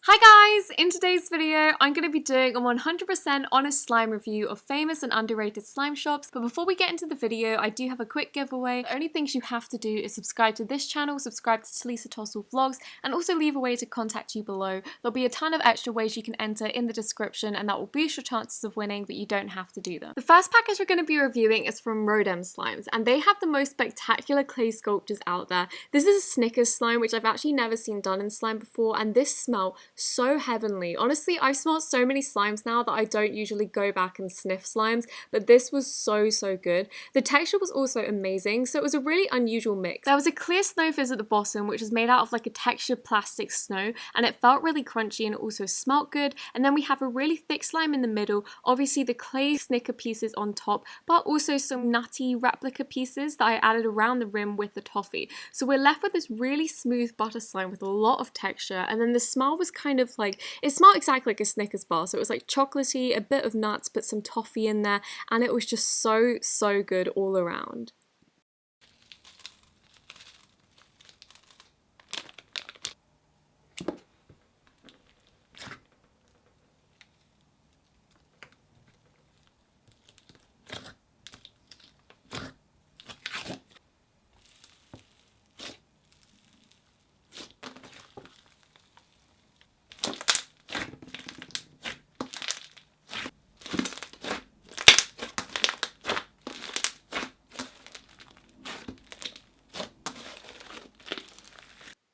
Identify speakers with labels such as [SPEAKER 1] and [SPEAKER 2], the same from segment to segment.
[SPEAKER 1] Hi guys! In today's video, I'm going to be doing a 100% honest slime review of famous and underrated slime shops. But before we get into the video, I do have a quick giveaway. The only things you have to do is subscribe to this channel, subscribe to Talisa Tossell vlogs, and also leave a way to contact you below. There'll be a ton of extra ways you can enter in the description, and that will boost your chances of winning, but you don't have to do them. The first package we're going to be reviewing is from Rodem Slimes, and they have the most spectacular clay sculptures out there. This is a Snickers slime, which I've actually never seen done in slime before, and this smell so heavenly. Honestly, I've smelled so many slimes now that I don't usually go back and sniff slimes, but this was so good. The texture was also amazing, so it was a really unusual mix. There was a clear snow fizz at the bottom, which was made out of like a textured plastic snow, and it felt really crunchy and it also smelled good. And then we have a really thick slime in the middle, obviously the clay Snicker pieces on top, but also some nutty replica pieces that I added around the rim with the toffee. So we're left with this really smooth butter slime with a lot of texture, and then the smell was kind of like, it smelled exactly like a Snickers bar, so it was like chocolatey, a bit of nuts, but some toffee in there, and it was just so good all around.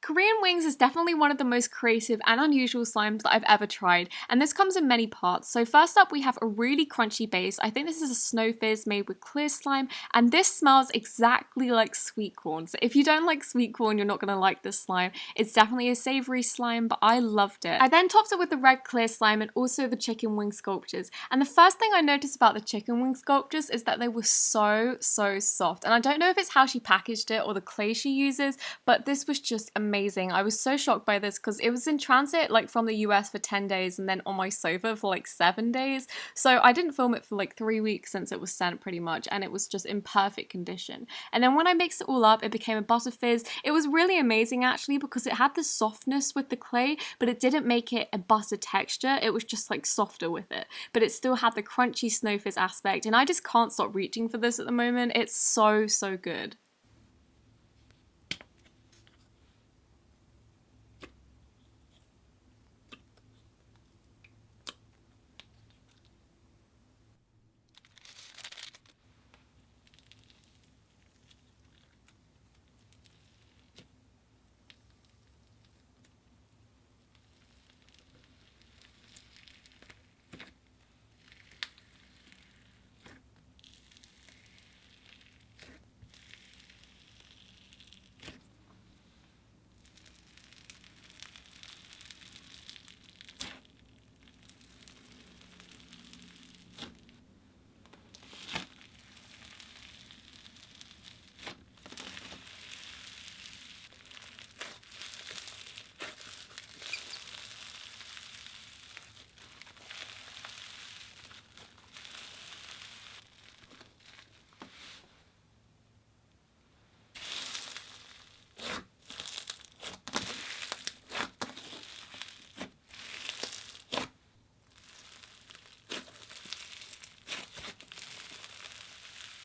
[SPEAKER 1] Korean wings is definitely one of the most creative and unusual slimes that I've ever tried, and this comes in many parts. So first up, we have a really crunchy base. I think this is a snow fizz made with clear slime, and this smells exactly like sweet corn. So if you don't like sweet corn, you're not going to like this slime. It's definitely a savory slime, but I loved it. I then topped it with the red clear slime and also the chicken wing sculptures. And the first thing I noticed about the chicken wing sculptures is that they were so soft. And I don't know if it's how she packaged it or the clay she uses, but this was just amazing. I was so shocked by this because it was in transit like from the US for 10 days and then on my sofa for like 7 days. So I didn't film it for like 3 weeks since it was sent pretty much, and it was just in perfect condition. And then when I mixed it all up, it became a butter fizz. It was really amazing actually because it had the softness with the clay, but it didn't make it a butter texture. It was just like softer with it, but it still had the crunchy snow fizz aspect, and I just can't stop reaching for this at the moment. It's so good.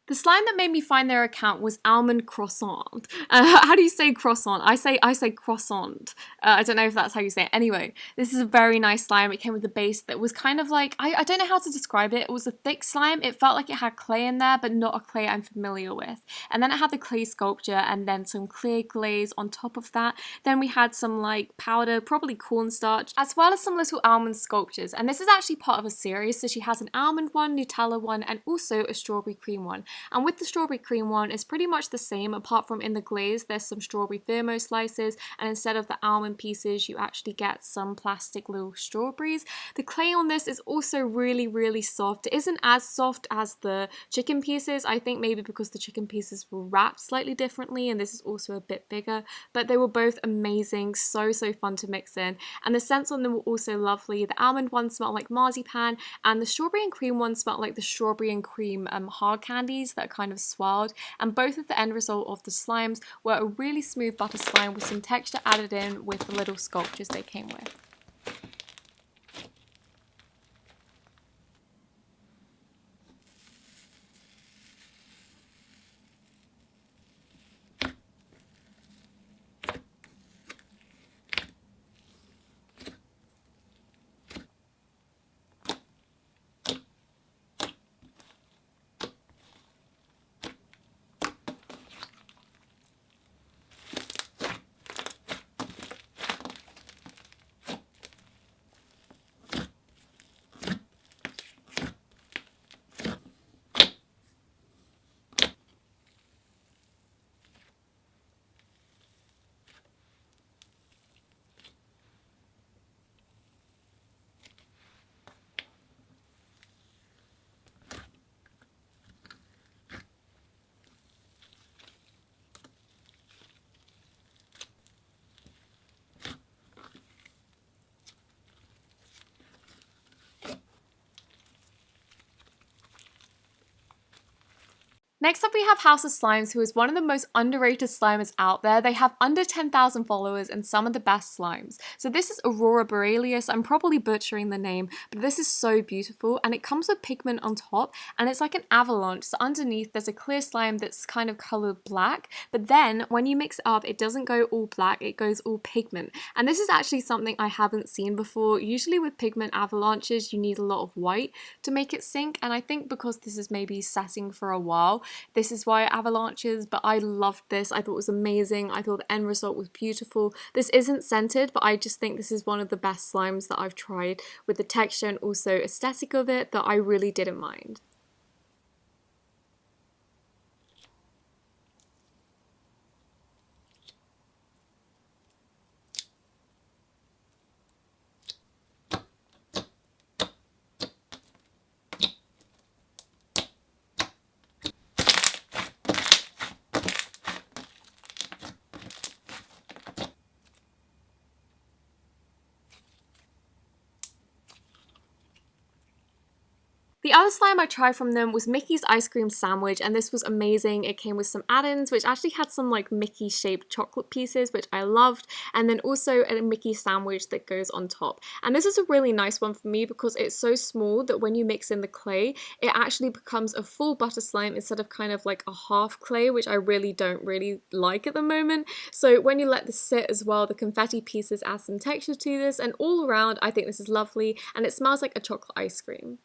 [SPEAKER 1] The slime that made me find their account was Almond Croissant. How do you say croissant? I say croissant. I don't know if that's how you say it. Anyway, this is a very nice slime. It came with a base that was kind of like, I don't know how to describe it. It was a thick slime. It felt like it had clay in there, but not a clay I'm familiar with. And then it had the clay sculpture and then some clear glaze on top of that. Then we had some like powder, probably cornstarch, as well as some little almond sculptures. And this is actually part of a series. So she has an almond one, Nutella one, and also a strawberry cream one. And with the strawberry cream one, it's pretty much the same, apart from in the glaze, there's some strawberry thermo slices, and instead of the almond pieces, you actually get some plastic little strawberries. The clay on this is also really soft. It isn't as soft as the chicken pieces, I think maybe because the chicken pieces were wrapped slightly differently, and this is also a bit bigger, but they were both amazing, so fun to mix in. And the scents on them were also lovely. The almond one smelled like marzipan, and the strawberry and cream one smelled like the strawberry and cream hard candies that are kind of swirled, and both of the end result of the slimes were a really smooth butter slime with some texture added in with the little sculptures they came with. Next up we have House of Slimes, who is one of the most underrated slimers out there. They have under 10,000 followers and some of the best slimes. So this is Aurora Elias. I'm probably butchering the name, but this is so beautiful, and it comes with pigment on top, and it's like an avalanche. So underneath there's a clear slime that's kind of colored black, but then when you mix it up, it doesn't go all black, it goes all pigment. And this is actually something I haven't seen before. Usually with pigment avalanches, you need a lot of white to make it sink, and I think because this is maybe setting for a while, this is why it avalanches, but I loved this. I thought it was amazing. I thought the end result was beautiful. This isn't scented, but I just think this is one of the best slimes that I've tried, with the texture and also aesthetic of it that I really didn't mind. The other slime I tried from them was Mickey's ice cream sandwich, and this was amazing. It came with some add-ins, which actually had some like Mickey shaped chocolate pieces, which I loved, and then also a Mickey sandwich that goes on top. And this is a really nice one for me because it's so small that when you mix in the clay, it actually becomes a full butter slime instead of kind of like a half clay, which I don't really like at the moment. So when you let this sit as well, the confetti pieces add some texture to this, and all around I think this is lovely, and it smells like a chocolate ice cream.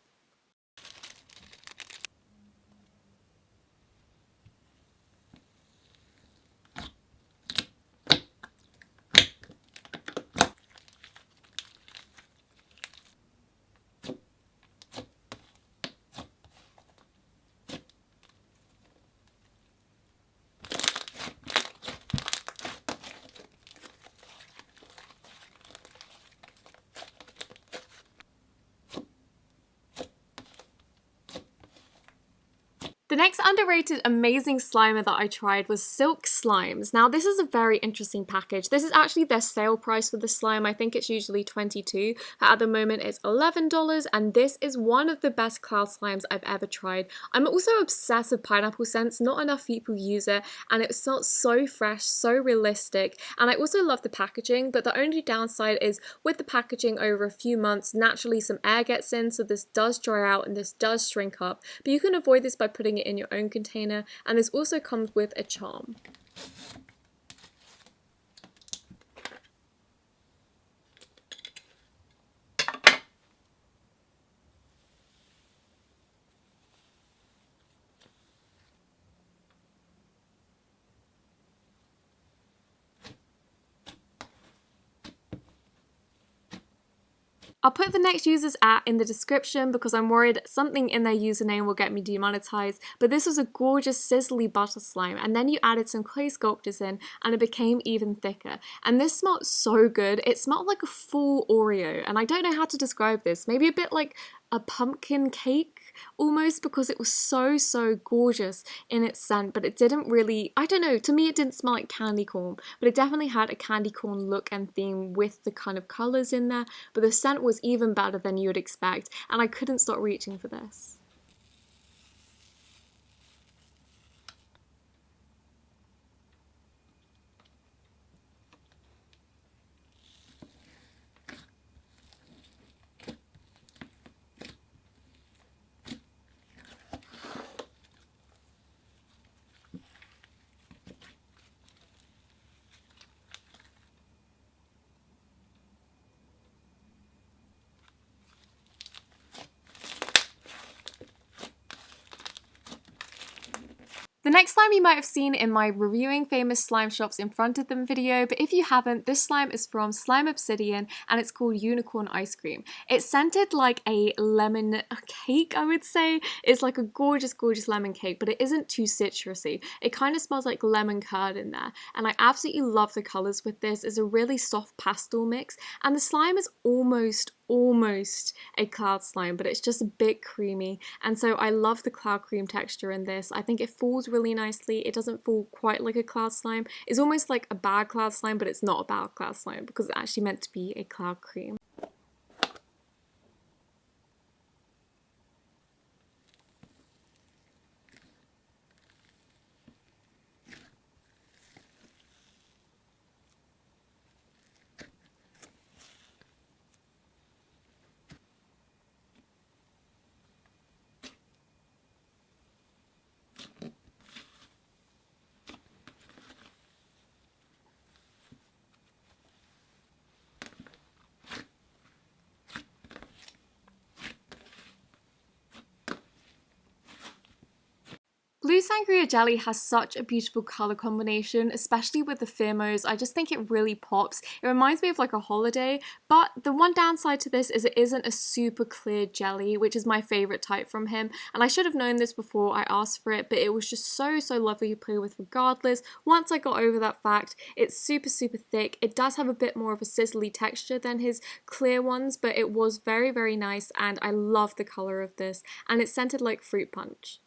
[SPEAKER 1] The next underrated amazing slimer that I tried was Silk Slimes. Now this is a very interesting package. This is actually their sale price for the slime. I think it's usually $22, but at the moment it's $11, and this is one of the best cloud slimes I've ever tried. I'm also obsessed with pineapple scents. Not enough people use it, and it smells so fresh, so realistic, and I also love the packaging, but the only downside is with the packaging over a few months, naturally some air gets in, so this does dry out and this does shrink up, but you can avoid this by putting it in your own container, and this also comes with a charm. I'll put the next user's @ in the description because I'm worried something in their username will get me demonetized, but this was a gorgeous sizzly butter slime, and then you added some clay sculptures in and it became even thicker. And this smelled so good. It smelled like a full Oreo, and I don't know how to describe this. Maybe a bit like a pumpkin cake almost, because it was so gorgeous in its scent, but it didn't really, I don't know, to me it didn't smell like candy corn, but it definitely had a candy corn look and theme with the kind of colours in there, but the scent was even better than you would expect, and I couldn't stop reaching for this. The next slime you might have seen in my reviewing famous slime shops in front of them video, but if you haven't, this slime is from Slime Obsidian and it's called Unicorn Ice Cream. It's scented like a lemon cake, I would say. It's like a gorgeous lemon cake, but it isn't too citrusy. It kind of smells like lemon curd in there, and I absolutely love the colours with this. It's a really soft pastel mix, and the slime is almost a cloud slime, but it's just a bit creamy, and so I love the cloud cream texture in this. I think it falls really nicely. It doesn't fall quite like a cloud slime. It's almost like a bad cloud slime, but it's not a bad cloud slime because it's actually meant to be a cloud cream. Sangria jelly has such a beautiful colour combination, especially with the firmos. I just think it really pops. It reminds me of like a holiday, but the one downside to this is it isn't a super clear jelly, which is my favourite type from him, and I should have known this before I asked for it, but it was just so lovely to play with regardless. Once I got over that fact, it's super thick. It does have a bit more of a sizzly texture than his clear ones, but it was very nice, and I love the colour of this, and it's scented like fruit punch.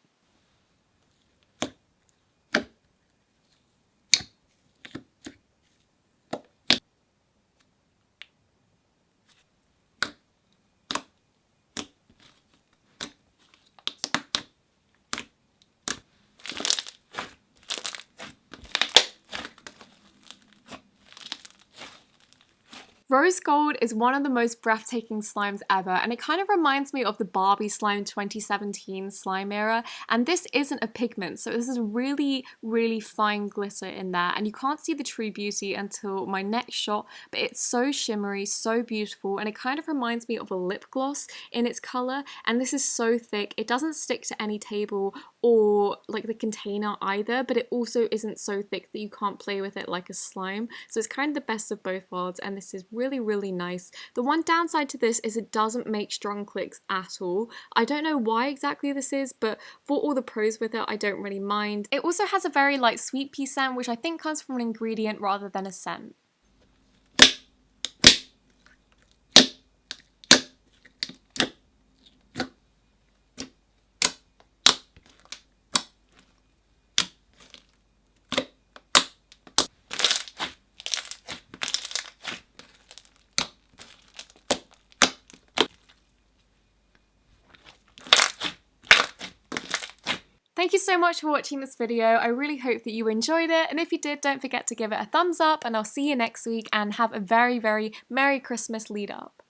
[SPEAKER 1] Rose Gold is one of the most breathtaking slimes ever, and it kind of reminds me of the Barbie Slime 2017 slime era, and this isn't a pigment, so this is really fine glitter in there, and you can't see the true beauty until my next shot, but it's so shimmery, so beautiful, and it kind of reminds me of a lip gloss in its colour, and this is so thick. It doesn't stick to any table or like the container either, but it also isn't so thick that you can't play with it like a slime, so it's kind of the best of both worlds, and this is really nice. The one downside to this is it doesn't make strong clicks at all. I don't know why exactly this is, but for all the pros with it, I don't really mind. It also has a very light sweet pea scent, which I think comes from an ingredient rather than a scent. Thank you so much for watching this video. I really hope that you enjoyed it, and if you did, don't forget to give it a thumbs up, and I'll see you next week, and have a very Merry Christmas lead up.